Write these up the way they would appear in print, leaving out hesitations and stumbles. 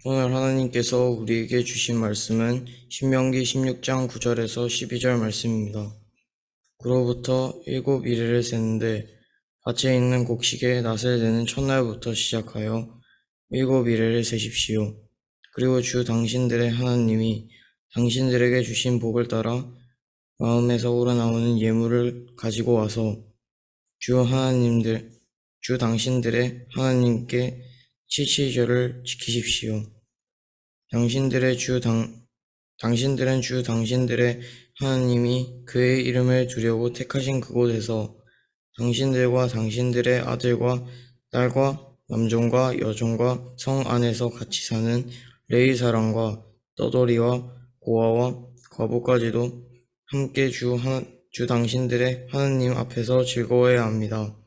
오늘 하나님께서 우리에게 주신 말씀은 신명기 16장 9절에서 12절 말씀입니다. 그로부터 7 이래를 세는데 밭에 있는 곡식에 낫을 내는 첫날부터 시작하여 7 이래를 세십시오. 그리고 주 당신들의 하나님이 당신들에게 주신 복을 따라 마음에서 우러나오는 예물을 가지고 와서 주 당신들의 하나님께 칠칠절을 지키십시오. 당신들은 주 당신들의 하나님이 그의 이름을 두려고 택하신 그곳에서 당신들과 당신들의 아들과 딸과 남종과 여종과 성 안에서 같이 사는 레위 사람과 떠돌이와 고아와 과부까지도 함께 주 당신들의 하나님 앞에서 즐거워해야 합니다.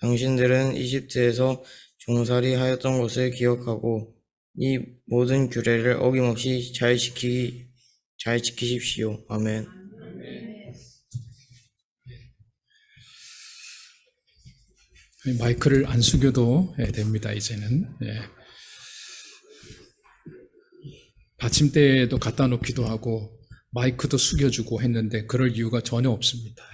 당신들은 이집트에서 종살이 하였던 것을 기억하고 이 모든 규례를 어김없이 잘 지키십시오. 아멘. 마이크를 안 숙여도 됩니다, 이제는. 받침대에도 갖다 놓기도 하고 마이크도 숙여주고 했는데 그럴 이유가 전혀 없습니다.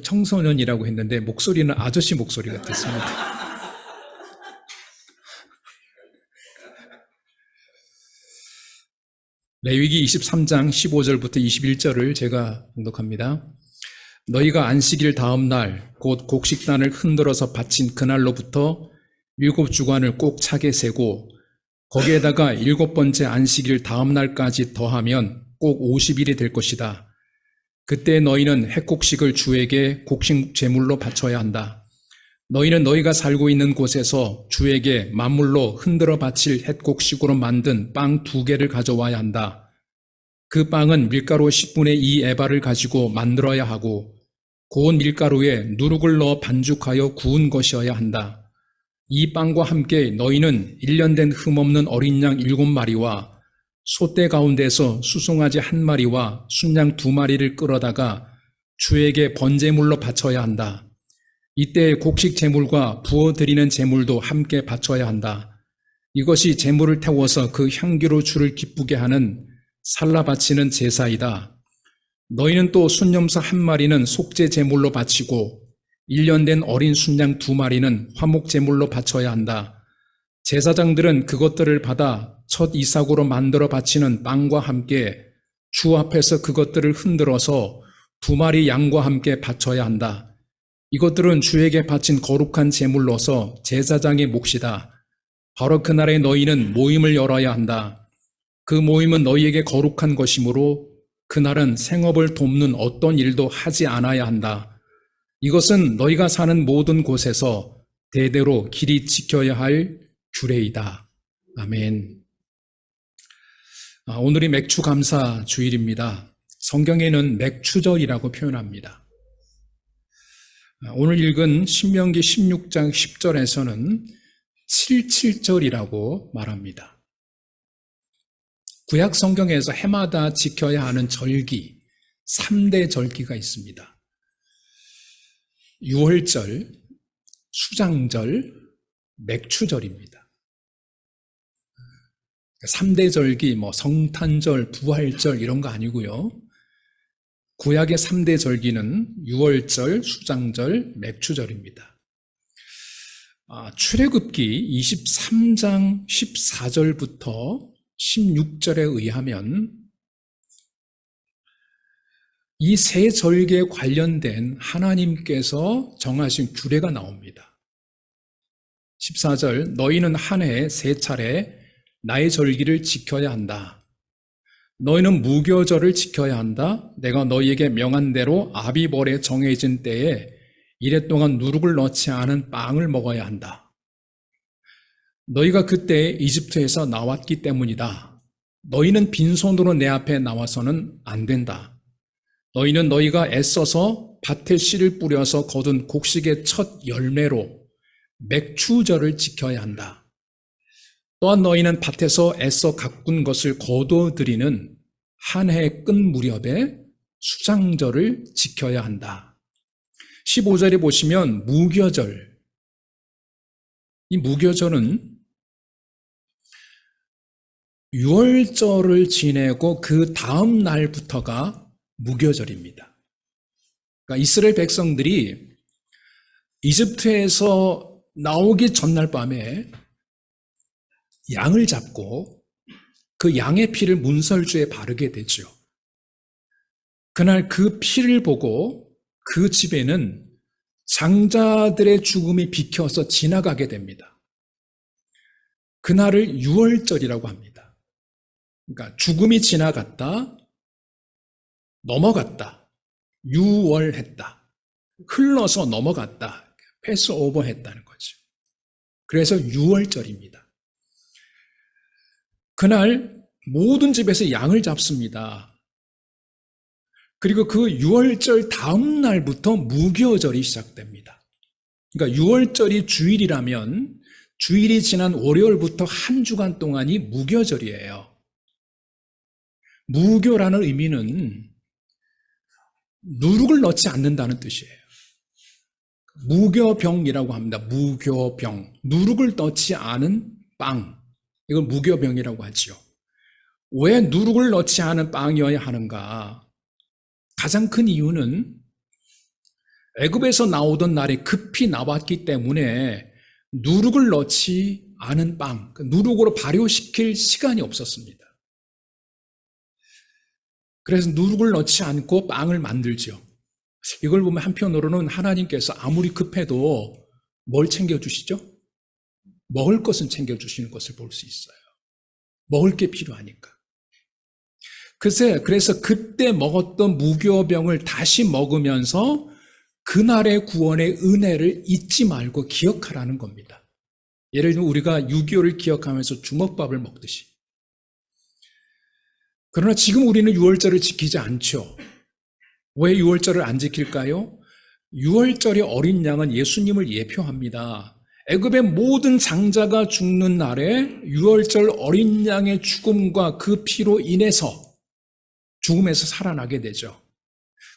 청소년이라고 했는데 목소리는 아저씨 목소리 같았습니다. 레위기 23장 15절부터 21절을 제가 봉독합니다. 너희가 안식일 다음 날 곧 곡식단을 흔들어서 바친 그날로부터 7주간을 꼭 차게 세고 거기에다가 7번째 안식일 다음 날까지 더하면 꼭 50일이 될 것이다. 그때 너희는 햇곡식을 주에게 곡식 제물로 바쳐야 한다. 너희는 너희가 살고 있는 곳에서 주에게 만물로 흔들어 바칠 햇곡식으로 만든 빵 2개를 가져와야 한다. 그 빵은 밀가루 10분의 2 에바를 가지고 만들어야 하고 고운 밀가루에 누룩을 넣어 반죽하여 구운 것이어야 한다. 이 빵과 함께 너희는 1년 된 흠없는 어린 양 7마리와 소떼 가운데서 수송아지 1마리와 순양 2마리를 끌어다가 주에게 번제물로 바쳐야 한다. 이때 곡식 제물과 부어드리는 제물도 함께 바쳐야 한다. 이것이 제물을 태워서 그 향기로 주를 기쁘게 하는 살라 바치는 제사이다. 너희는 또 순염소 1마리는 속죄 제물로 바치고 1년 된 어린 순양 2마리는 화목 제물로 바쳐야 한다. 제사장들은 그것들을 받아 첫 이삭으로 만들어 바치는 빵과 함께 주 앞에서 그것들을 흔들어서 2마리 양과 함께 바쳐야 한다. 이것들은 주에게 바친 거룩한 제물로서 제사장의 몫이다. 바로 그날에 너희는 모임을 열어야 한다. 그 모임은 너희에게 거룩한 것이므로 그날은 생업을 돕는 어떤 일도 하지 않아야 한다. 이것은 너희가 사는 모든 곳에서 대대로 길이 지켜야 할 규례이다. 아멘. 오늘이 맥주 감사 주일입니다. 성경에는 맥추절이라고 표현합니다. 오늘 읽은 신명기 16장 10절에서는 77절이라고 말합니다. 구약 성경에서 해마다 지켜야 하는 절기, 3대 절기가 있습니다. 유월절, 수장절, 맥추절입니다. 3대 절기, 성탄절, 부활절 이런 거 아니고요. 구약의 3대 절기는 유월절, 수장절, 맥추절입니다. 출애굽기 23장 14절부터 16절에 의하면 이 세 절기에 관련된 하나님께서 정하신 규례가 나옵니다. 14절, 너희는 한 해에 3차례 나의 절기를 지켜야 한다. 너희는 무교절을 지켜야 한다. 내가 너희에게 명한 대로 아비벌에 정해진 때에 이래 동안 누룩을 넣지 않은 빵을 먹어야 한다. 너희가 그때 이집트에서 나왔기 때문이다. 너희는 빈손으로 내 앞에 나와서는 안 된다. 너희는 너희가 애써서 밭에 씨를 뿌려서 거둔 곡식의 첫 열매로 맥추절을 지켜야 한다. 또한 너희는 밭에서 애써 가꾼 것을 거두어드리는 한 해 끝 무렵에 수장절을 지켜야 한다. 15절에 보시면 무교절. 이 무교절은 유월절을 지내고 그 다음 날부터가 무교절입니다. 그러니까 이스라엘 백성들이 이집트에서 나오기 전날 밤에 양을 잡고 그 양의 피를 문설주에 바르게 되죠. 그날 그 피를 보고 그 집에는 장자들의 죽음이 비켜서 지나가게 됩니다. 그날을 유월절이라고 합니다. 그러니까 죽음이 지나갔다, 넘어갔다, 유월했다, 흘러서 넘어갔다, 패스오버 했다는 거죠. 그래서 유월절입니다. 그날 모든 집에서 양을 잡습니다. 그리고 그 유월절 다음 날부터 무교절이 시작됩니다. 그러니까 유월절이 주일이라면 주일이 지난 월요일부터 한 주간 동안이 무교절이에요. 무교라는 의미는 누룩을 넣지 않는다는 뜻이에요. 무교병이라고 합니다. 무교병. 누룩을 넣지 않은 빵. 이걸 무교병이라고 하죠. 왜 누룩을 넣지 않은 빵이어야 하는가? 가장 큰 이유는 애굽에서 나오던 날에 급히 나왔기 때문에 누룩을 넣지 않은 빵, 누룩으로 발효시킬 시간이 없었습니다. 그래서 누룩을 넣지 않고 빵을 만들죠. 이걸 보면 한편으로는 하나님께서 아무리 급해도 뭘 챙겨주시죠? 먹을 것은 챙겨주시는 것을 볼 수 있어요. 먹을 게 필요하니까. 그래서 그때 먹었던 무교병을 다시 먹으면서 그날의 구원의 은혜를 잊지 말고 기억하라는 겁니다. 예를 들면 우리가 6.25를 기억하면서 주먹밥을 먹듯이. 그러나 지금 우리는 유월절을 지키지 않죠. 왜 유월절을 안 지킬까요? 유월절의 어린 양은 예수님을 예표합니다. 애굽의 모든 장자가 죽는 날에 유월절 어린 양의 죽음과 그 피로 인해서 죽음에서 살아나게 되죠.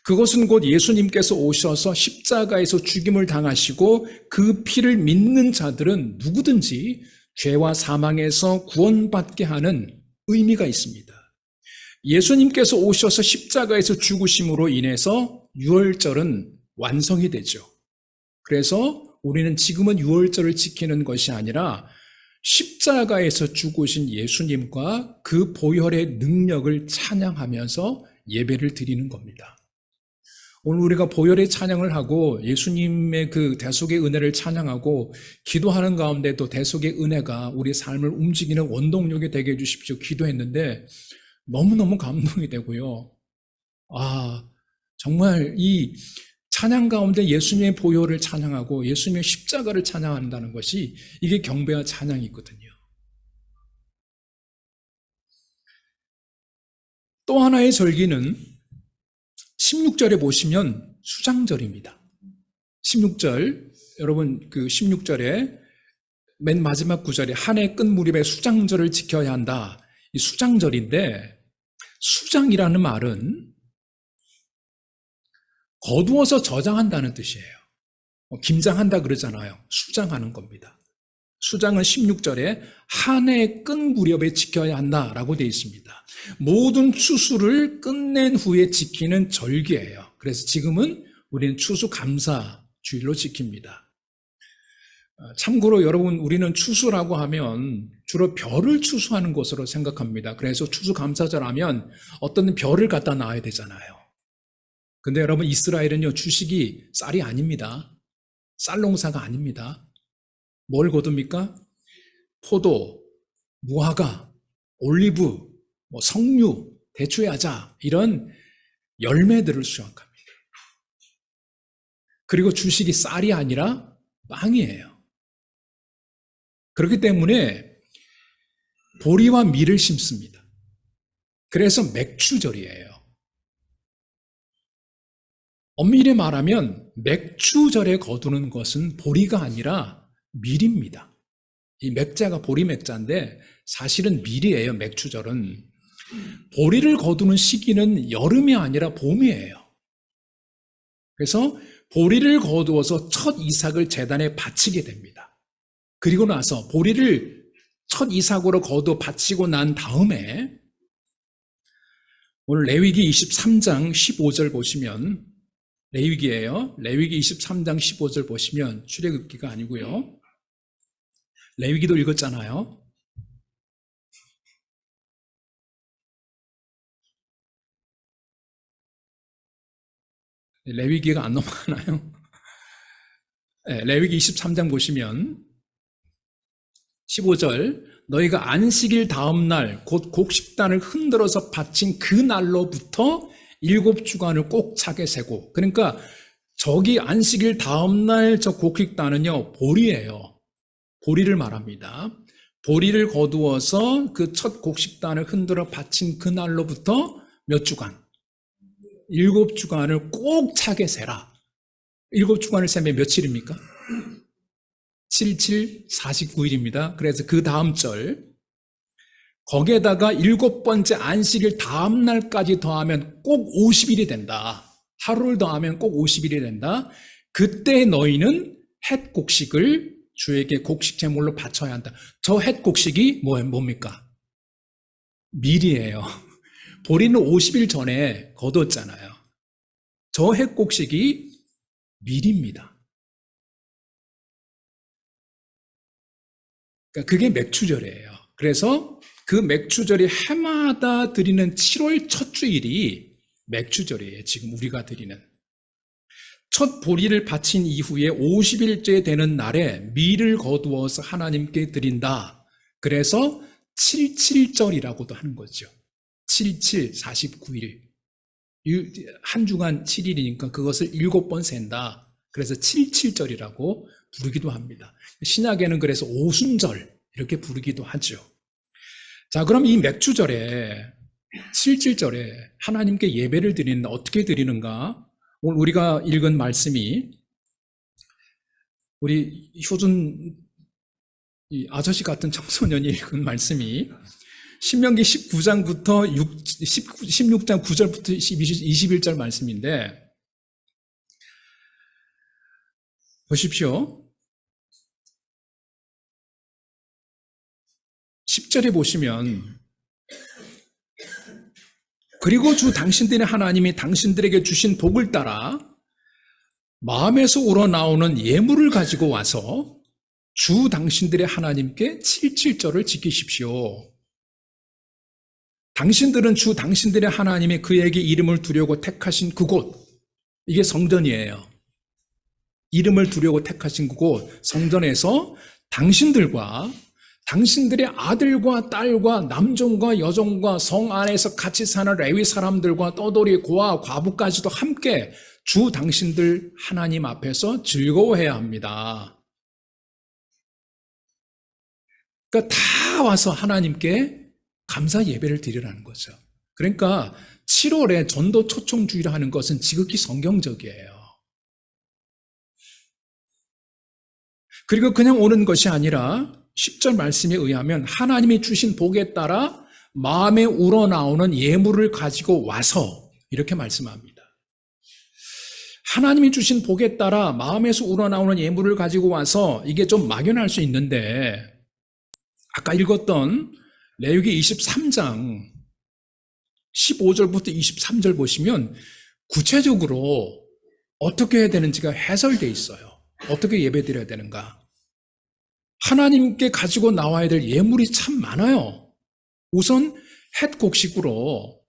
그것은 곧 예수님께서 오셔서 십자가에서 죽임을 당하시고 그 피를 믿는 자들은 누구든지 죄와 사망에서 구원받게 하는 의미가 있습니다. 예수님께서 오셔서 십자가에서 죽으심으로 인해서 유월절은 완성이 되죠. 그래서 우리는 지금은 유월절을 지키는 것이 아니라 십자가에서 죽으신 예수님과 그 보혈의 능력을 찬양하면서 예배를 드리는 겁니다. 오늘 우리가 보혈의 찬양을 하고 예수님의 그 대속의 은혜를 찬양하고 기도하는 가운데도 대속의 은혜가 우리 삶을 움직이는 원동력이 되게 해주십시오. 기도했는데 너무너무 감동이 되고요. 정말 이 찬양 가운데 예수님의 보혈을 찬양하고 예수님의 십자가를 찬양한다는 것이 이게 경배와 찬양이거든요. 또 하나의 절기는 16절에 보시면 수장절입니다. 16절, 여러분 그 16절에 맨 마지막 구절에 한 해 끝 무렵에 수장절을 지켜야 한다. 이 수장절인데 수장이라는 말은 거두어서 저장한다는 뜻이에요. 김장한다 그러잖아요. 수장하는 겁니다. 수장은 16절에 한 해 끝 무렵에 지켜야 한다라고 되어 있습니다. 모든 추수를 끝낸 후에 지키는 절기예요. 그래서 지금은 우리는 추수감사주일로 지킵니다. 참고로 여러분, 우리는 추수라고 하면 주로 별을 추수하는 것으로 생각합니다. 그래서 추수감사절 하면 어떤 별을 갖다 놔야 되잖아요. 근데 여러분, 이스라엘은요, 주식이 쌀이 아닙니다. 쌀 농사가 아닙니다. 뭘 거둡니까? 포도, 무화과, 올리브, 석류, 대추야자 이런 열매들을 수확합니다. 그리고 주식이 쌀이 아니라 빵이에요. 그렇기 때문에 보리와 밀을 심습니다. 그래서 맥주절이에요. 엄밀히 말하면 맥주절에 거두는 것은 보리가 아니라 밀입니다. 이 맥자가 보리 맥자인데 사실은 밀이에요. 맥주절은. 보리를 거두는 시기는 여름이 아니라 봄이에요. 그래서 보리를 거두어서 첫 이삭을 제단에 바치게 됩니다. 그리고 나서 보리를 첫 이삭으로 거두어 바치고 난 다음에 오늘 레위기 23장 15절 보시면 레위기예요. 레위기 23장 15절 보시면 출애굽기가 아니고요. 레위기도 읽었잖아요. 레위기가 안 넘어가나요? 네, 레위기 23장 보시면 15절 너희가 안식일 다음 날 곧 곡식단을 흔들어서 바친 그 날로부터 7주간을 꼭 차게 세고, 그러니까 저기 안식일 다음 날 저 곡식단은요 보리예요. 보리를 말합니다. 보리를 거두어서 그 첫 곡식단을 흔들어 바친 그 날로부터 몇 주간? 7주간을 꼭 차게 세라. 7주간을 세면 며칠입니까? 7, 7, 49일입니다. 그래서 그 다음 절, 거기에다가 7번째 안식일 다음 날까지 더하면 꼭 50일이 된다. 하루를 더하면 꼭 50일이 된다. 그때 너희는 햇 곡식을 주에게 곡식 제물로 바쳐야 한다. 저 햇 곡식이 뭡니까? 밀이에요. 보리는 50일 전에 거뒀잖아요. 저 햇 곡식이 밀입니다. 그러니까 그게 맥추절이에요. 그래서 그 맥추절이 해마다 드리는 7월 첫 주일이 맥추절이에요. 지금 우리가 드리는. 첫 보리를 바친 이후에 50일째 되는 날에 밀을 거두어서 하나님께 드린다. 그래서 77절이라고도 하는 거죠. 77, 49일. 한 주간 7일이니까 그것을 7번 센다. 그래서 77절이라고 부르기도 합니다. 신약에는 그래서 오순절 이렇게 부르기도 하죠. 자, 그럼 이 맥추절에 77절에 하나님께 예배를 드리는데 어떻게 드리는가? 오늘 우리가 읽은 말씀이 우리 효준 이 아저씨 같은 청소년이 읽은 말씀이 신명기 19장부터 16장 9절부터 21절 말씀인데 보십시오. 10절에 보시면 그리고 주 당신들의 하나님이 당신들에게 주신 복을 따라 마음에서 우러나오는 예물을 가지고 와서 주 당신들의 하나님께 77절을 지키십시오. 당신들은 주 당신들의 하나님이 그에게 이름을 두려고 택하신 그곳, 이게 성전이에요. 이름을 두려고 택하신 그곳, 성전에서 당신들과 당신들의 아들과 딸과 남종과 여종과 성 안에서 같이 사는 레위 사람들과 떠돌이 고아 과부까지도 함께 주 당신들 하나님 앞에서 즐거워해야 합니다. 그러니까 다 와서 하나님께 감사 예배를 드리라는 거죠. 그러니까 7월에 전도 초청 주의를 하는 것은 지극히 성경적이에요. 그리고 그냥 오는 것이 아니라 10절 말씀에 의하면 하나님이 주신 복에 따라 마음에 우러나오는 예물을 가지고 와서 이렇게 말씀합니다. 하나님이 주신 복에 따라 마음에서 우러나오는 예물을 가지고 와서 이게 좀 막연할 수 있는데 아까 읽었던 레위기 23장 15절부터 23절 보시면 구체적으로 어떻게 해야 되는지가 해설되어 있어요. 어떻게 예배드려야 되는가. 하나님께 가지고 나와야 될 예물이 참 많아요. 우선 햇곡식으로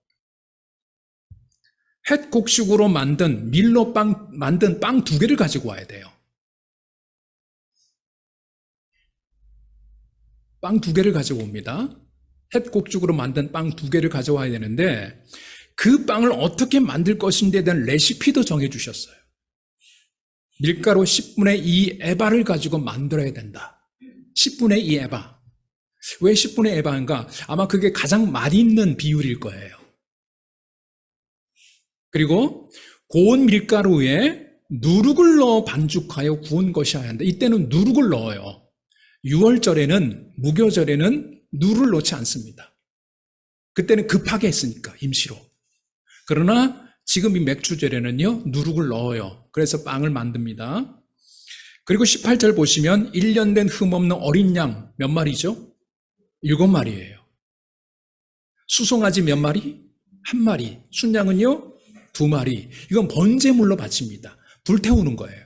만든 밀로 만든 빵 2개를 가지고 와야 돼요. 빵 2개를 가지고 옵니다. 햇곡죽으로 만든 빵 2개를 가져와야 되는데 그 빵을 어떻게 만들 것인지에 대한 레시피도 정해주셨어요. 밀가루 10분의 2 에바를 가지고 만들어야 된다. 10분의 2 에바. 왜 10분의 에바인가? 아마 그게 가장 맛있는 비율일 거예요. 그리고 고운 밀가루에 누룩을 넣어 반죽하여 구운 것이어야 한다. 이때는 누룩을 넣어요. 6월절에는 무교절에는 누룩을 넣지 않습니다. 그때는 급하게 했으니까 임시로. 그러나 지금 이 맥주절에는요 누룩을 넣어요. 그래서 빵을 만듭니다. 그리고 18절 보시면 1년 된 흠없는 어린 양 몇 마리죠? 7마리예요. 수송아지 몇 마리? 1마리. 순양은요? 2마리. 이건 번제물로 바칩니다. 불태우는 거예요.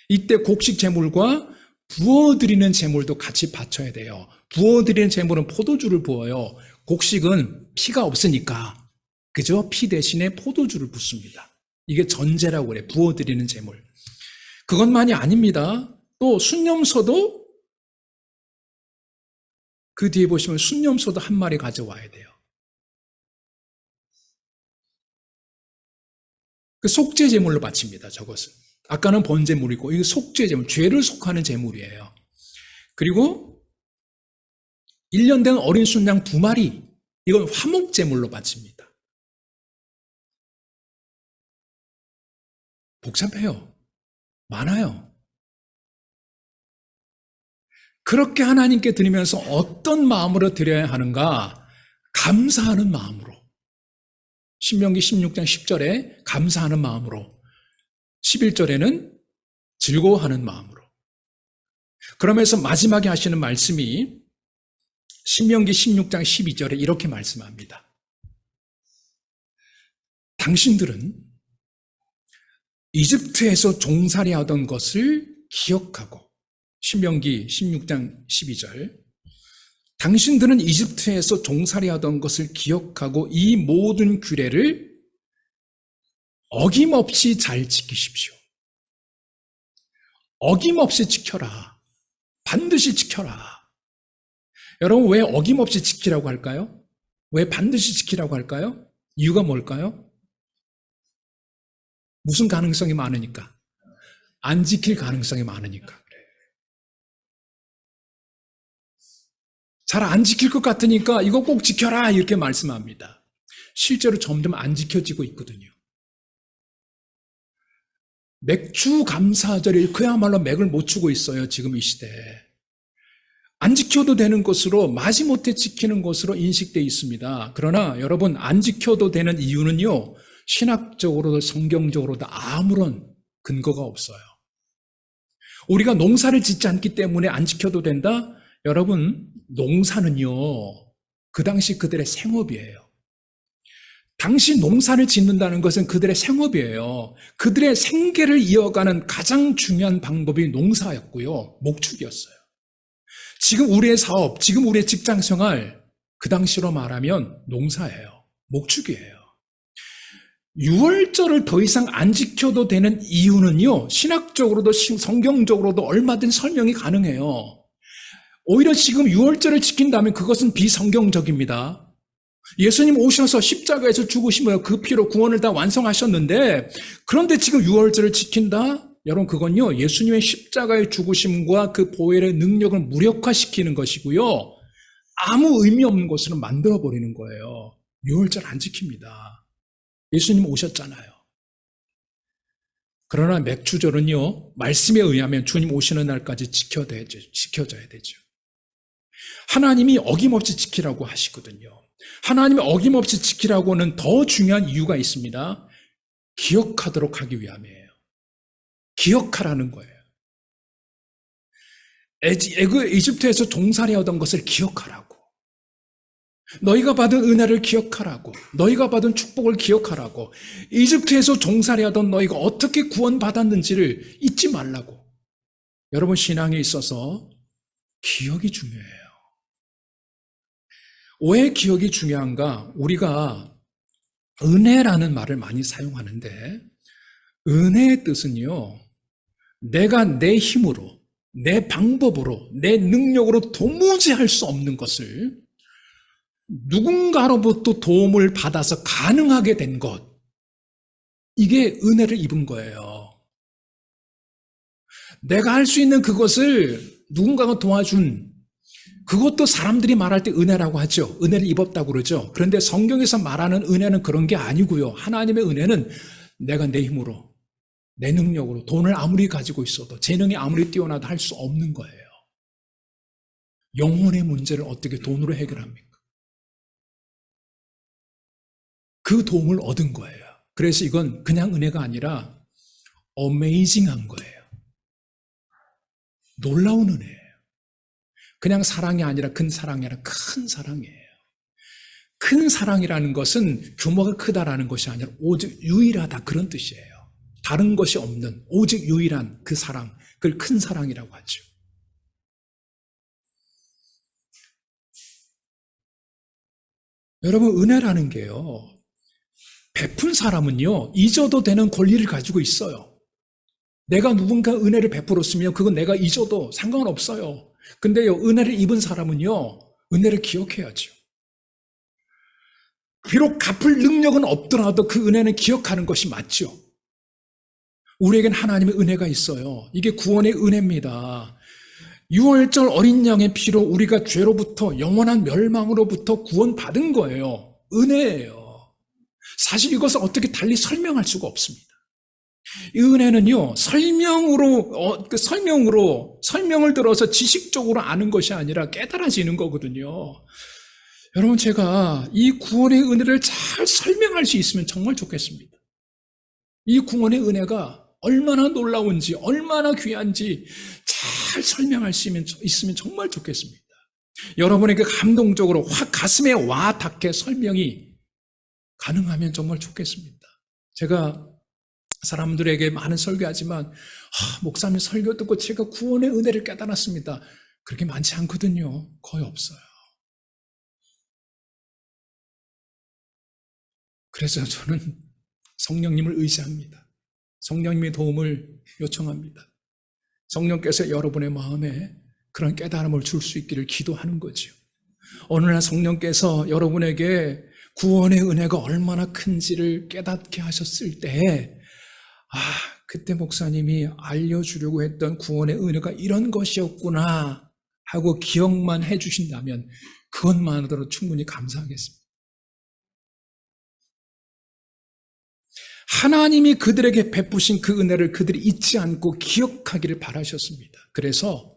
이때 곡식 제물과 부어드리는 제물도 같이 바쳐야 돼요. 부어드리는 제물은 포도주를 부어요. 곡식은 피가 없으니까, 그죠? 피 대신에 포도주를 붓습니다. 이게 전제라고 그래요. 부어드리는 제물. 그것만이 아닙니다. 또 순념소도, 그 뒤에 보시면 순념소도 1마리 가져와야 돼요. 그 속죄 제물로 바칩니다. 저것은. 아까는 번제물이고 이거 속죄 제물, 죄를 속하는 제물이에요. 그리고 1년 된 어린 순양 2마리, 이건 화목 제물로 바칩니다. 복잡해요. 많아요. 그렇게 하나님께 드리면서 어떤 마음으로 드려야 하는가? 감사하는 마음으로. 신명기 16장 10절에 감사하는 마음으로, 11절에는 즐거워하는 마음으로. 그러면서 마지막에 하시는 말씀이 신명기 16장 12절에 이렇게 말씀합니다. 당신들은 이집트에서 종살이 하던 것을 기억하고, 신명기 16장 12절, 당신들은 이집트에서 종살이 하던 것을 기억하고 이 모든 규례를 어김없이 잘 지키십시오. 어김없이 지켜라. 반드시 지켜라. 여러분, 왜 어김없이 지키라고 할까요? 왜 반드시 지키라고 할까요? 이유가 뭘까요? 무슨 가능성이 많으니까? 안 지킬 가능성이 많으니까. 잘 안 지킬 것 같으니까 이거 꼭 지켜라 이렇게 말씀합니다. 실제로 점점 안 지켜지고 있거든요. 맥주 감사절이 그야말로 맥을 못 추고 있어요. 지금 이 시대에. 안 지켜도 되는 것으로, 마지못해 지키는 것으로 인식되어 있습니다. 그러나 여러분, 안 지켜도 되는 이유는요, 신학적으로도 성경적으로도 아무런 근거가 없어요. 우리가 농사를 짓지 않기 때문에 안 지켜도 된다? 여러분, 농사는요, 그 당시 그들의 생업이에요. 당시 농사를 짓는다는 것은 그들의 생업이에요. 그들의 생계를 이어가는 가장 중요한 방법이 농사였고요, 목축이었어요. 지금 우리의 사업, 지금 우리의 직장 생활, 그 당시로 말하면 농사예요. 목축이에요. 유월절을 더 이상 안 지켜도 되는 이유는요, 신학적으로도 성경적으로도 얼마든 설명이 가능해요. 오히려 지금 유월절을 지킨다면 그것은 비성경적입니다. 예수님 오셔서 십자가에서 죽으시며 그 피로 구원을 다 완성하셨는데, 그런데 지금 유월절을 지킨다? 여러분, 그건요, 예수님의 십자가의 죽으심과 그 보혈의 능력을 무력화시키는 것이고요, 아무 의미 없는 것으로 만들어버리는 거예요. 유월절 안 지킵니다. 예수님 오셨잖아요. 그러나 맥주절은요, 말씀에 의하면 주님 오시는 날까지 지켜져야 되죠. 하나님이 어김없이 지키라고 하시거든요. 하나님이 어김없이 지키라고는 더 중요한 이유가 있습니다. 기억하도록 하기 위함이에요. 기억하라는 거예요. 이집트에서 종살이 하던 것을 기억하라고. 너희가 받은 은혜를 기억하라고. 너희가 받은 축복을 기억하라고. 이집트에서 종살이 하던 너희가 어떻게 구원받았는지를 잊지 말라고. 여러분, 신앙에 있어서 기억이 중요해요. 왜 기억이 중요한가? 우리가 은혜라는 말을 많이 사용하는데, 은혜의 뜻은요, 내가 내 힘으로, 내 방법으로, 내 능력으로 도무지 할 수 없는 것을 누군가로부터 도움을 받아서 가능하게 된 것, 이게 은혜를 입은 거예요. 내가 할 수 있는 그것을 누군가가 도와준, 그것도 사람들이 말할 때 은혜라고 하죠. 은혜를 입었다고 그러죠. 그런데 성경에서 말하는 은혜는 그런 게 아니고요. 하나님의 은혜는 내가 내 힘으로, 내 능력으로, 돈을 아무리 가지고 있어도, 재능이 아무리 뛰어나도 할 수 없는 거예요. 영혼의 문제를 어떻게 돈으로 해결합니까? 그 도움을 얻은 거예요. 그래서 이건 그냥 은혜가 아니라 어메이징한 거예요. 놀라운 은혜예요. 그냥 사랑이 아니라 큰 사랑이 아니라 큰 사랑이에요. 큰 사랑이라는 것은 규모가 크다라는 것이 아니라 오직 유일하다 그런 뜻이에요. 다른 것이 없는 오직 유일한 그 사랑, 그걸 큰 사랑이라고 하죠. 여러분, 은혜라는 게요, 베푼 사람은요, 잊어도 되는 권리를 가지고 있어요. 내가 누군가 은혜를 베풀었으면 그건 내가 잊어도 상관없어요. 근데요, 은혜를 입은 사람은요, 은혜를 기억해야죠. 비록 갚을 능력은 없더라도 그 은혜는 기억하는 것이 맞죠. 우리에겐 하나님의 은혜가 있어요. 이게 구원의 은혜입니다. 6월절 어린 양의 피로 우리가 죄로부터 영원한 멸망으로부터 구원받은 거예요. 은혜예요. 사실 이것을 어떻게 달리 설명할 수가 없습니다. 이 은혜는요, 설명을 들어서 지식적으로 아는 것이 아니라 깨달아지는 거거든요. 여러분, 제가 이 구원의 은혜를 잘 설명할 수 있으면 정말 좋겠습니다. 이 구원의 은혜가 얼마나 놀라운지, 얼마나 귀한지 잘 설명할 수 있으면 정말 좋겠습니다. 여러분에게 감동적으로 확 가슴에 와 닿게 설명이 가능하면 정말 좋겠습니다. 제가 사람들에게 많은 설교하지만, 목사님 설교 듣고 제가 구원의 은혜를 깨달았습니다. 그렇게 많지 않거든요. 거의 없어요. 그래서 저는 성령님을 의지합니다. 성령님의 도움을 요청합니다. 성령께서 여러분의 마음에 그런 깨달음을 줄 수 있기를 기도하는 거죠. 어느 날 성령께서 여러분에게 구원의 은혜가 얼마나 큰지를 깨닫게 하셨을 때, 그때 목사님이 알려주려고 했던 구원의 은혜가 이런 것이었구나 하고 기억만 해주신다면 그것만으로도 충분히 감사하겠습니다. 하나님이 그들에게 베푸신 그 은혜를 그들이 잊지 않고 기억하기를 바라셨습니다. 그래서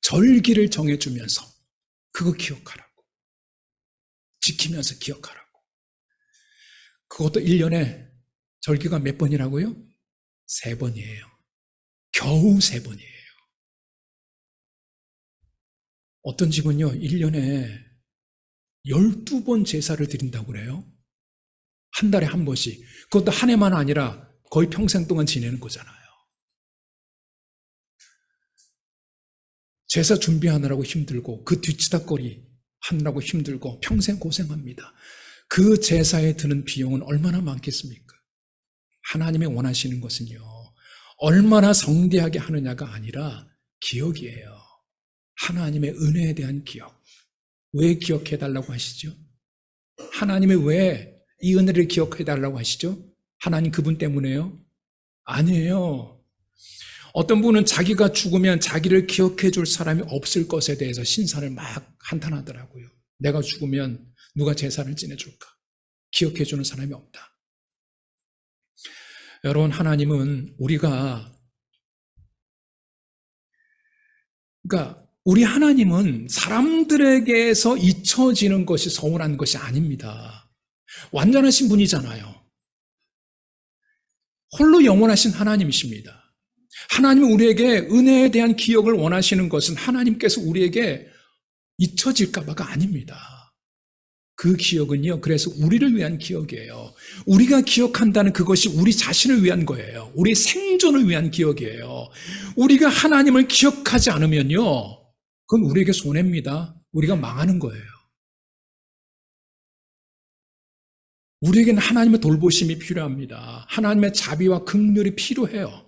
절기를 정해주면서 그거 기억하라고, 지키면서 기억하라고. 그것도 1년에 절기가 몇 번이라고요? 3번이에요. 겨우 3번이에요. 어떤 집은요, 1년에 12번 제사를 드린다고 그래요. 한 달에 한 번씩. 그것도 한 해만 아니라 거의 평생 동안 지내는 거잖아요. 제사 준비하느라고 힘들고 그 뒤치다거리 하느라고 힘들고 평생 고생합니다. 그 제사에 드는 비용은 얼마나 많겠습니까? 하나님이 원하시는 것은요, 얼마나 성대하게 하느냐가 아니라 기억이에요. 하나님의 은혜에 대한 기억. 왜 기억해달라고 하시죠? 하나님이 왜 이 은혜를 기억해달라고 하시죠? 하나님 그분 때문에요? 아니에요. 어떤 분은 자기가 죽으면 자기를 기억해 줄 사람이 없을 것에 대해서 신사를 막 한탄하더라고요. 내가 죽으면 누가 제사를 지내줄까? 기억해 주는 사람이 없다. 여러분, 하나님은 우리 하나님은 사람들에게서 잊혀지는 것이 서운한 것이 아닙니다. 완전하신 분이잖아요. 홀로 영원하신 하나님이십니다. 하나님은 우리에게 은혜에 대한 기억을 원하시는 것은 하나님께서 우리에게 잊혀질까 봐가 아닙니다. 그 기억은요, 그래서 우리를 위한 기억이에요. 우리가 기억한다는 그것이 우리 자신을 위한 거예요. 우리 생존을 위한 기억이에요. 우리가 하나님을 기억하지 않으면요, 그건 우리에게 손해입니다. 우리가 망하는 거예요. 우리에게는 하나님의 돌보심이 필요합니다. 하나님의 자비와 긍휼이 필요해요.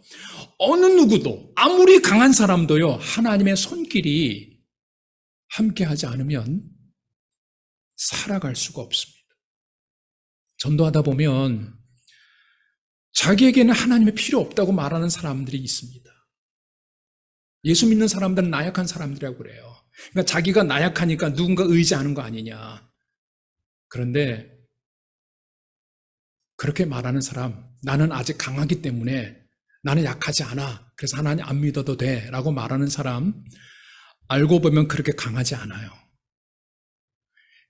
어느 누구도, 아무리 강한 사람도요, 하나님의 손길이 함께하지 않으면 살아갈 수가 없습니다. 전도하다 보면 자기에게는 하나님의 필요 없다고 말하는 사람들이 있습니다. 예수 믿는 사람들은 나약한 사람들이라고 그래요. 그러니까 자기가 나약하니까 누군가 의지하는 거 아니냐. 그런데 그렇게 말하는 사람, 나는 아직 강하기 때문에 나는 약하지 않아. 그래서 하나님 안 믿어도 돼. 라고 말하는 사람, 알고 보면 그렇게 강하지 않아요.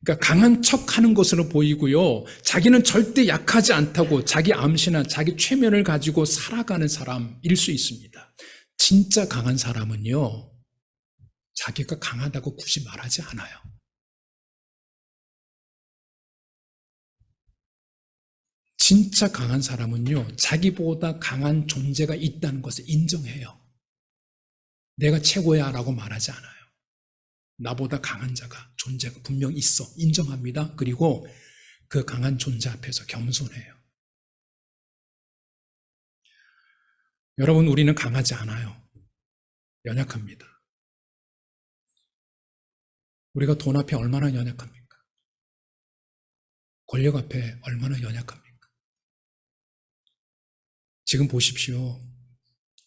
그러니까 강한 척하는 것으로 보이고요. 자기는 절대 약하지 않다고 자기 암시나 자기 최면을 가지고 살아가는 사람일 수 있습니다. 진짜 강한 사람은요, 자기가 강하다고 굳이 말하지 않아요. 진짜 강한 사람은요, 자기보다 강한 존재가 있다는 것을 인정해요. 내가 최고야 라고 말하지 않아요. 나보다 강한 자가, 존재가 분명 있어. 인정합니다. 그리고 그 강한 존재 앞에서 겸손해요. 여러분, 우리는 강하지 않아요. 연약합니다. 우리가 돈 앞에 얼마나 연약합니까? 권력 앞에 얼마나 연약합니까? 지금 보십시오.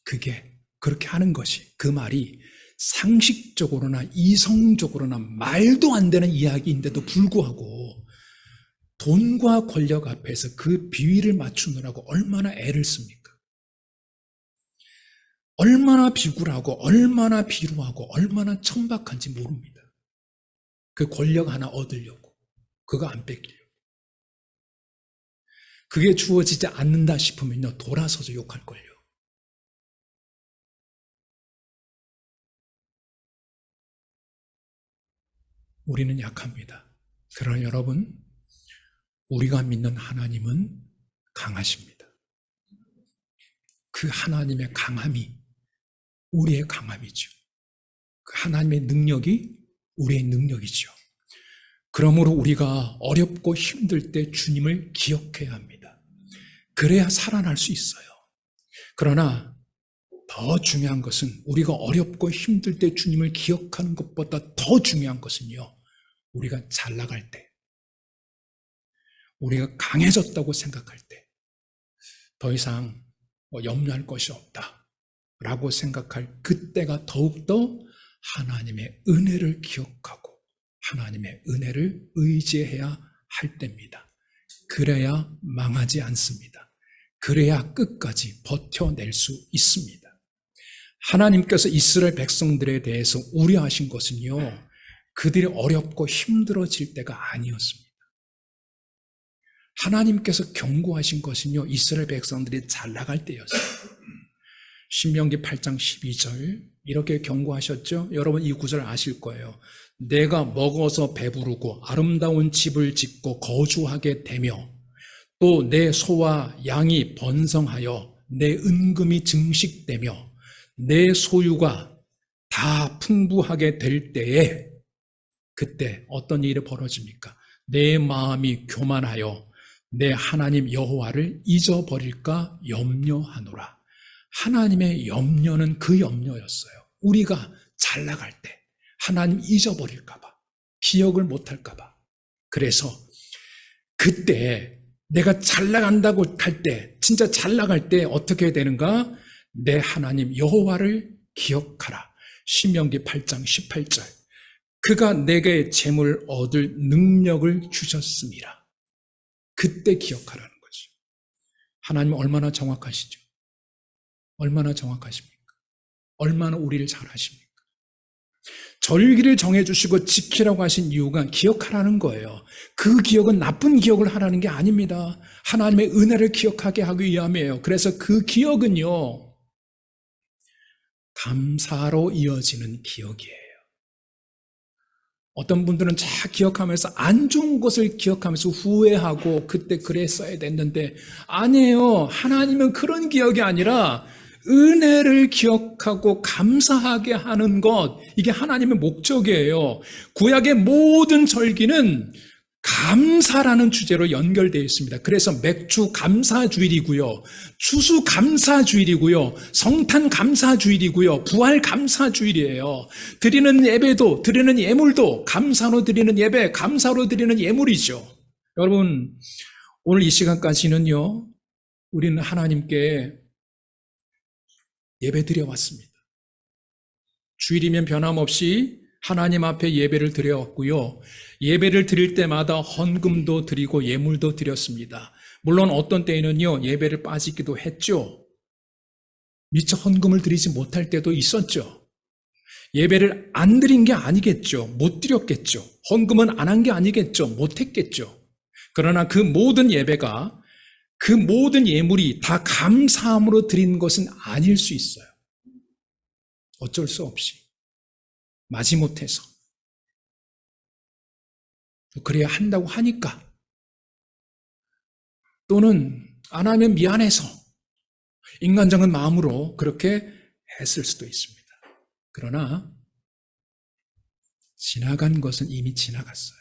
그렇게 하는 것이, 그 말이 상식적으로나 이성적으로나 말도 안 되는 이야기인데도 불구하고 돈과 권력 앞에서 그 비위를 맞추느라고 얼마나 애를 씁니까? 얼마나 비굴하고 얼마나 비루하고 얼마나 천박한지 모릅니다. 그 권력 하나 얻으려고, 그거 안 뺏기려고. 그게 주어지지 않는다 싶으면요, 돌아서서 욕할걸요. 우리는 약합니다. 그러나 여러분, 우리가 믿는 하나님은 강하십니다. 그 하나님의 강함이 우리의 강함이죠. 그 하나님의 능력이 우리의 능력이죠. 그러므로 우리가 어렵고 힘들 때 주님을 기억해야 합니다. 그래야 살아날 수 있어요. 그러나 더 중요한 것은, 우리가 어렵고 힘들 때 주님을 기억하는 것보다 더 중요한 것은요, 우리가 잘 나갈 때, 우리가 강해졌다고 생각할 때, 더 이상 염려할 것이 없다 라고 생각할 그때가 더욱더 하나님의 은혜를 기억하고 하나님의 은혜를 의지해야 할 때입니다. 그래야 망하지 않습니다. 그래야 끝까지 버텨낼 수 있습니다. 하나님께서 이스라엘 백성들에 대해서 우려하신 것은요, 그들이 어렵고 힘들어질 때가 아니었습니다. 하나님께서 경고하신 것은요, 이스라엘 백성들이 잘 나갈 때였어요. 신명기 8장 12절 이렇게 경고하셨죠? 여러분 이 구절 아실 거예요. 내가 먹어서 배부르고 아름다운 집을 짓고 거주하게 되며 또 내 소와 양이 번성하여 내 은금이 증식되며 내 소유가 다 풍부하게 될 때에, 그때 어떤 일이 벌어집니까? 내 마음이 교만하여 내 하나님 여호와를 잊어버릴까 염려하노라. 하나님의 염려는 그 염려였어요. 우리가 잘 나갈 때 하나님 잊어버릴까 봐, 기억을 못할까 봐. 그래서 그때 내가 잘 나간다고 할 때, 진짜 잘 나갈 때 어떻게 해야 되는가? 내 하나님 여호와를 기억하라. 신명기 8장 18절. 그가 내게 재물 얻을 능력을 주셨습니다. 그때 기억하라는 거죠. 하나님은 얼마나 정확하시죠? 얼마나 정확하십니까? 얼마나 우리를 잘 아십니까? 절기를 정해주시고 지키라고 하신 이유가 기억하라는 거예요. 그 기억은 나쁜 기억을 하라는 게 아닙니다. 하나님의 은혜를 기억하게 하기 위함이에요. 그래서 그 기억은요, 감사로 이어지는 기억이에요. 어떤 분들은 잘 기억하면서 안 좋은 것을 기억하면서 후회하고 그때 그랬어야 됐는데, 아니에요. 하나님은 그런 기억이 아니라 은혜를 기억하고 감사하게 하는 것, 이게 하나님의 목적이에요. 구약의 모든 절기는 감사라는 주제로 연결되어 있습니다. 그래서 맥주 감사주일이고요, 추수 감사주일이고요, 성탄 감사주일이고요, 부활 감사주일이에요. 드리는 예배도, 드리는 예물도 감사로 드리는 예배, 감사로 드리는 예물이죠. 여러분, 오늘 이 시간까지는요, 우리는 하나님께 예배 드려왔습니다. 주일이면 변함없이 하나님 앞에 예배를 드려왔고요. 예배를 드릴 때마다 헌금도 드리고 예물도 드렸습니다. 물론 어떤 때에는요, 예배를 빠지기도 했죠. 미처 헌금을 드리지 못할 때도 있었죠. 예배를 안 드린 게 아니겠죠. 못 드렸겠죠. 헌금은 안 한 게 아니겠죠. 못 했겠죠. 그러나 그 모든 예배가, 그 모든 예물이 다 감사함으로 드린 것은 아닐 수 있어요. 어쩔 수 없이. 마지못해서. 그래야 한다고 하니까. 또는 안 하면 미안해서 인간적인 마음으로 그렇게 했을 수도 있습니다. 그러나 지나간 것은 이미 지나갔어요.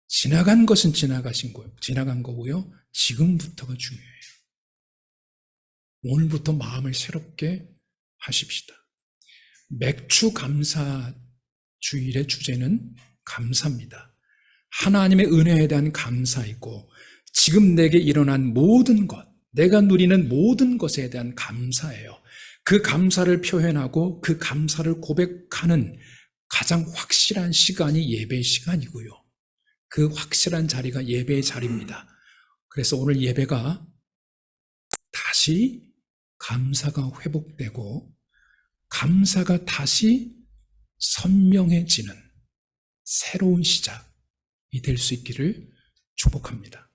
지나간 것은 지나간 거고요. 지금부터가 중요해요. 오늘부터 마음을 새롭게 하십시다. 맥주 감사 주일의 주제는 감사입니다. 하나님의 은혜에 대한 감사이고 지금 내게 일어난 모든 것, 내가 누리는 모든 것에 대한 감사예요. 그 감사를 표현하고 그 감사를 고백하는 가장 확실한 시간이 예배의 시간이고요. 그 확실한 자리가 예배의 자리입니다. 그래서 오늘 예배가 다시 감사가 회복되고 감사가 다시 선명해지는 새로운 시작이 될 수 있기를 축복합니다.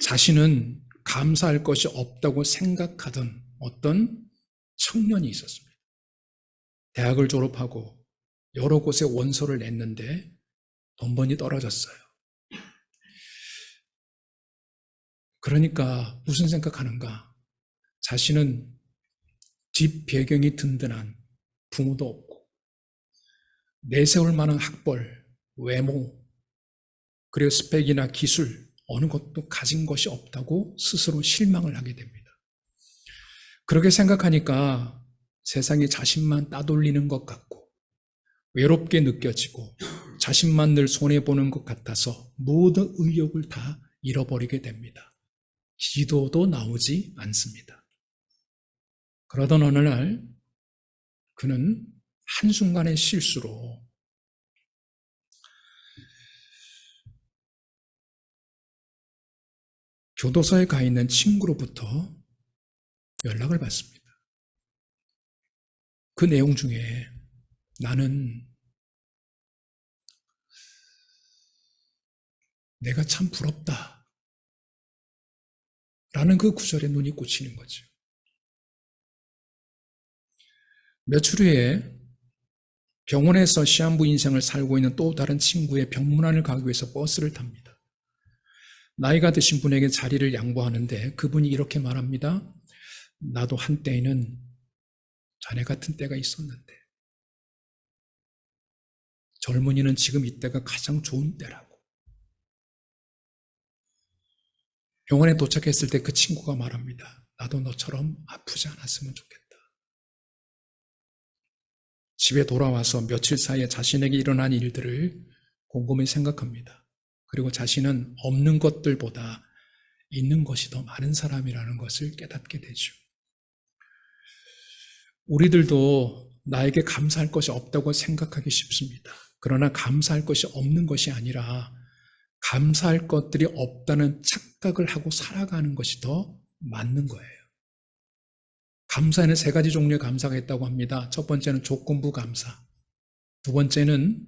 자신은 감사할 것이 없다고 생각하던 어떤 청년이 있었습니다. 대학을 졸업하고 여러 곳에 원서를 냈는데 번번이 떨어졌어요. 그러니까 무슨 생각하는가? 자신은 뒷 배경이 든든한 부모도 없고 내세울 만한 학벌, 외모, 그리고 스펙이나 기술 어느 것도 가진 것이 없다고 스스로 실망을 하게 됩니다. 그렇게 생각하니까 세상이 자신만 따돌리는 것 같고 외롭게 느껴지고 자신만 늘 손해보는 것 같아서 모든 의욕을 다 잃어버리게 됩니다. 기도도 나오지 않습니다. 그러던 어느 날 그는 한순간의 실수로 교도소에 가 있는 친구로부터 연락을 받습니다. 그 내용 중에 나는 내가 참 부럽다 라는 그 구절에 눈이 꽂히는 거죠. 며칠 후에 병원에서 시한부 인생을 살고 있는 또 다른 친구의 병문안을 가기 위해서 버스를 탑니다. 나이가 드신 분에게 자리를 양보하는데 그분이 이렇게 말합니다. 나도 한때에는 자네 같은 때가 있었는데 젊은이는 지금 이때가 가장 좋은 때라고. 병원에 도착했을 때 그 친구가 말합니다. 나도 너처럼 아프지 않았으면 좋겠다. 집에 돌아와서 며칠 사이에 자신에게 일어난 일들을 곰곰이 생각합니다. 그리고 자신은 없는 것들보다 있는 것이 더 많은 사람이라는 것을 깨닫게 되죠. 우리들도 나에게 감사할 것이 없다고 생각하기 쉽습니다. 그러나 감사할 것이 없는 것이 아니라 감사할 것들이 없다는 착각을 하고 살아가는 것이 더 맞는 거예요. 감사에는 세 가지 종류의 감사가 있다고 합니다. 첫 번째는 조건부 감사, 두 번째는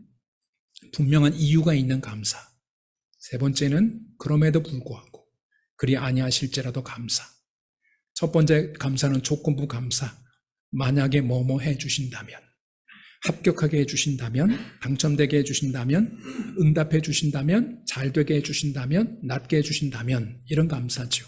분명한 이유가 있는 감사, 세 번째는 그럼에도 불구하고 그리 아니하실지라도 감사. 첫 번째 감사는 조건부 감사. 만약에 뭐뭐 해주신다면, 합격하게 해주신다면, 당첨되게 해주신다면, 응답해 주신다면, 잘되게 해주신다면, 낫게 해주신다면, 이런 감사죠.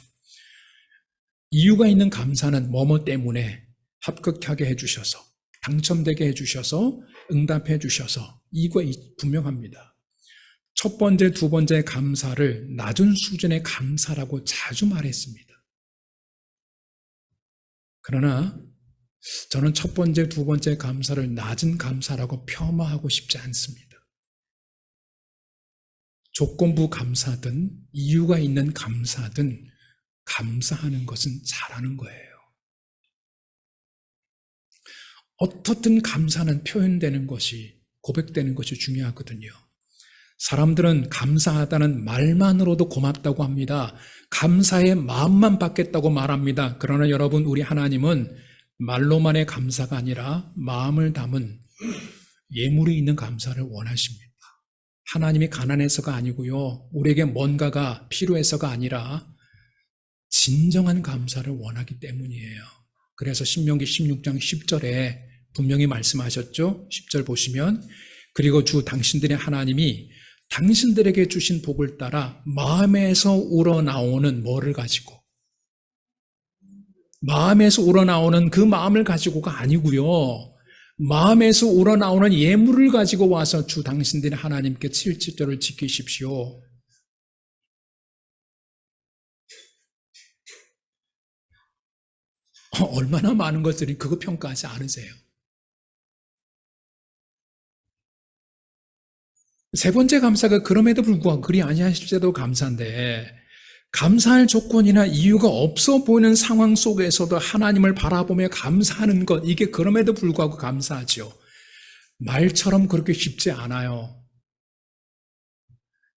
이유가 있는 감사는 뭐뭐 때문에 합격하게 해주셔서, 당첨되게 해주셔서, 응답해 주셔서, 이거 분명합니다. 첫 번째, 두 번째 감사를 낮은 수준의 감사라고 자주 말했습니다. 그러나 저는 첫 번째, 두 번째 감사를 낮은 감사라고 폄하하고 싶지 않습니다. 조건부 감사든 이유가 있는 감사든 감사하는 것은 잘하는 거예요. 어떻든 감사는 표현되는 것이, 고백되는 것이 중요하거든요. 사람들은 감사하다는 말만으로도 고맙다고 합니다. 감사의 마음만 받겠다고 말합니다. 그러나 여러분, 우리 하나님은 말로만의 감사가 아니라 마음을 담은 예물이 있는 감사를 원하십니다. 하나님이 가난해서가 아니고요. 우리에게 뭔가가 필요해서가 아니라 진정한 감사를 원하기 때문이에요. 그래서 신명기 16장 10절에 분명히 말씀하셨죠. 10절 보시면 그리고 주 당신들의 하나님이 당신들에게 주신 복을 따라 마음에서 우러나오는 뭐를 가지고 마음에서 우러나오는 그 마음을 가지고가 아니고요. 마음에서 우러나오는 예물을 가지고 와서 주 당신들의 하나님께 7절을 지키십시오. 얼마나 많은 것들이 그거 평가하지 않으세요? 세 번째 감사가 그럼에도 불구하고 그리 아니하실 때도 감사인데 감사할 조건이나 이유가 없어 보이는 상황 속에서도 하나님을 바라보며 감사하는 것, 이게 그럼에도 불구하고 감사하죠. 말처럼 그렇게 쉽지 않아요.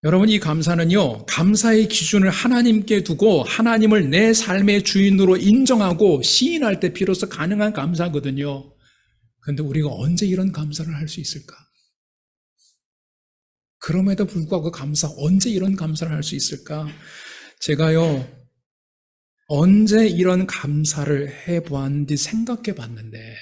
여러분, 이 감사는요, 감사의 기준을 하나님께 두고 하나님을 내 삶의 주인으로 인정하고 시인할 때 비로소 가능한 감사거든요. 그런데 우리가 언제 이런 감사를 할 수 있을까? 그럼에도 불구하고 언제 이런 감사를 할 수 있을까? 제가요, 언제 이런 감사를 해보았는지 생각해 봤는데,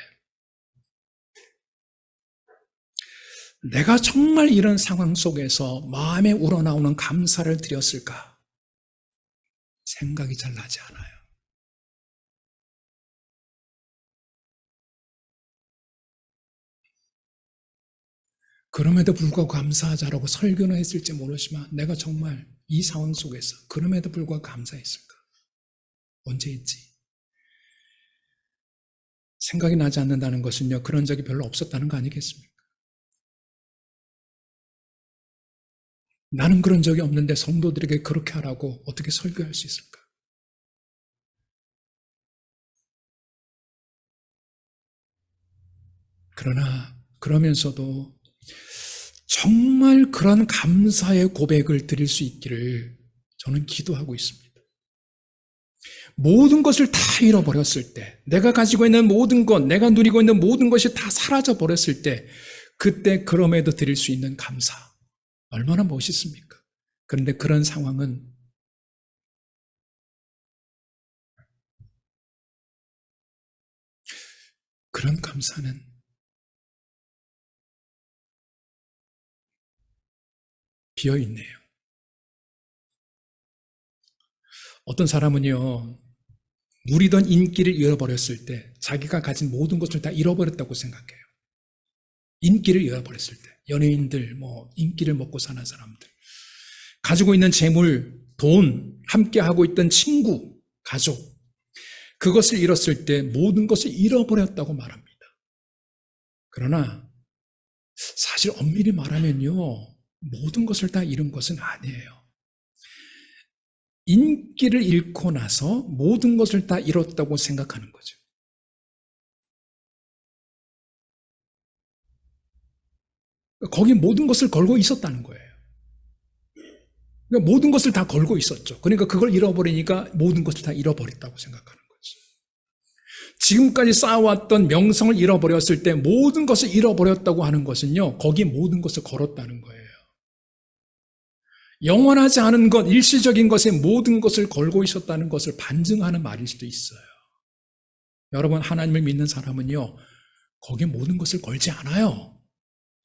내가 정말 이런 상황 속에서 마음에 우러나오는 감사를 드렸을까? 생각이 잘 나지 않아요. 그럼에도 불구하고 감사하자라고 설교는 했을지 모르지만 내가 정말 이 상황 속에서 그럼에도 불구하고 감사했을까? 언제 했지? 생각이 나지 않는다는 것은요, 그런 적이 별로 없었다는 거 아니겠습니까? 나는 그런 적이 없는데 성도들에게 그렇게 하라고 어떻게 설교할 수 있을까? 그러나 그러면서도 정말 그런 감사의 고백을 드릴 수 있기를 저는 기도하고 있습니다. 모든 것을 다 잃어버렸을 때, 내가 가지고 있는 모든 것, 내가 누리고 있는 모든 것이 다 사라져버렸을 때, 그때 그럼에도 드릴 수 있는 감사, 얼마나 멋있습니까? 그런데 그런 상황은 그런 감사는 비어있네요. 어떤 사람은요, 누리던 인기를 잃어버렸을 때 자기가 가진 모든 것을 다 잃어버렸다고 생각해요. 인기를 잃어버렸을 때 연예인들, 인기를 먹고 사는 사람들, 가지고 있는 재물, 돈, 함께하고 있던 친구, 가족, 그것을 잃었을 때 모든 것을 잃어버렸다고 말합니다. 그러나 사실 엄밀히 말하면요, 모든 것을 다 잃은 것은 아니에요. 인기를 잃고 나서 모든 것을 다 잃었다고 생각하는 거죠. 거기 모든 것을 걸고 있었다는 거예요. 그러니까 모든 것을 다 걸고 있었죠. 그러니까 그걸 잃어버리니까 모든 것을 다 잃어버렸다고 생각하는 거죠. 지금까지 쌓아왔던 명성을 잃어버렸을 때 모든 것을 잃어버렸다고 하는 것은요, 거기 모든 것을 걸었다는 거예요. 영원하지 않은 것, 일시적인 것에 모든 것을 걸고 있었다는 것을 반증하는 말일 수도 있어요. 여러분, 하나님을 믿는 사람은요, 거기에 모든 것을 걸지 않아요.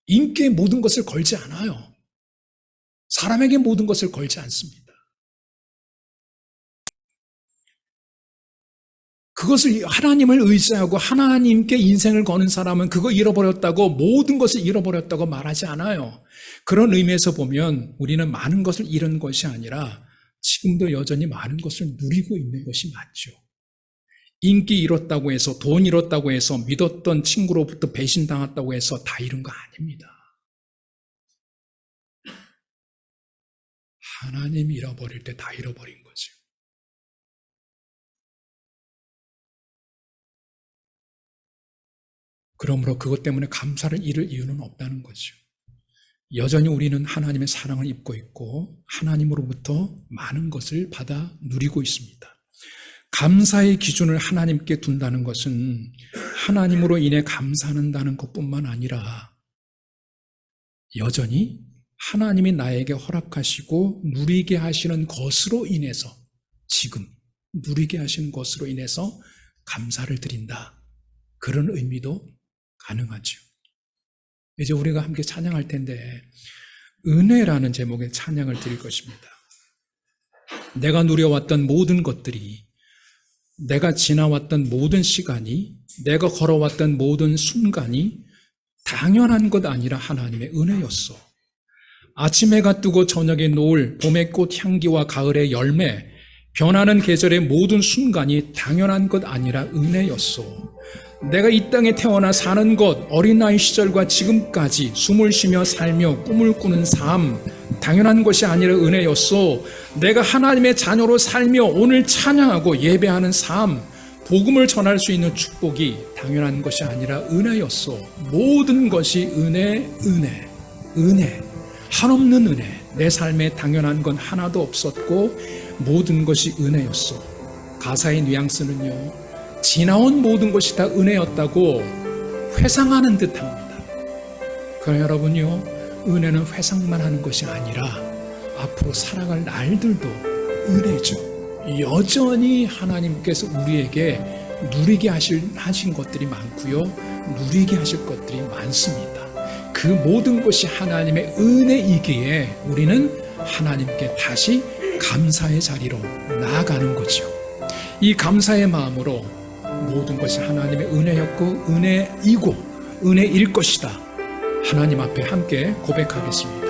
인기에 모든 것을 걸지 않아요. 사람에게 모든 것을 걸지 않습니다. 그것을 하나님을 의지하고 하나님께 인생을 거는 사람은 그거 잃어버렸다고, 모든 것을 잃어버렸다고 말하지 않아요. 그런 의미에서 보면 우리는 많은 것을 잃은 것이 아니라 지금도 여전히 많은 것을 누리고 있는 것이 맞죠. 인기 잃었다고 해서, 돈 잃었다고 해서, 믿었던 친구로부터 배신당했다고 해서 다 잃은 거 아닙니다. 하나님 잃어버릴 때 다 잃어버린 거죠. 그러므로 그것 때문에 감사를 잃을 이유는 없다는 거죠. 여전히 우리는 하나님의 사랑을 입고 있고 하나님으로부터 많은 것을 받아 누리고 있습니다. 감사의 기준을 하나님께 둔다는 것은 하나님으로 인해 감사한다는 것뿐만 아니라 여전히 하나님이 나에게 허락하시고 누리게 하시는 것으로 인해서 지금 누리게 하시는 것으로 인해서 감사를 드린다. 그런 의미도 가능하죠. 이제 우리가 함께 찬양할 텐데 은혜라는 제목의 찬양을 드릴 것입니다. 내가 누려왔던 모든 것들이, 내가 지나왔던 모든 시간이, 내가 걸어왔던 모든 순간이 당연한 것 아니라 하나님의 은혜였어. 아침 해가 뜨고 저녁에 노을, 봄의 꽃 향기와 가을의 열매, 변하는 계절의 모든 순간이 당연한 것 아니라 은혜였어. 내가 이 땅에 태어나 사는 것, 어린 나이 시절과 지금까지 숨을 쉬며 살며 꿈을 꾸는 삶, 당연한 것이 아니라 은혜였어. 내가 하나님의 자녀로 살며 오늘 찬양하고 예배하는 삶, 복음을 전할 수 있는 축복이 당연한 것이 아니라 은혜였어. 모든 것이 은혜, 은혜, 은혜. 한없는 은혜. 내 삶에 당연한 건 하나도 없었고 모든 것이 은혜였어. 가사의 뉘앙스는요, 지나온 모든 것이 다 은혜였다고 회상하는 듯합니다. 그러나 여러분요, 은혜는 회상만 하는 것이 아니라 앞으로 살아갈 날들도 은혜죠. 여전히 하나님께서 우리에게 누리게 하신 것들이 많고요, 누리게 하실 것들이 많습니다. 그 모든 것이 하나님의 은혜이기에 우리는 하나님께 다시 감사의 자리로 나아가는 거죠. 이 감사의 마음으로 모든 것이 하나님의 은혜였고 은혜이고 은혜일 것이다. 하나님 앞에 함께 고백하겠습니다.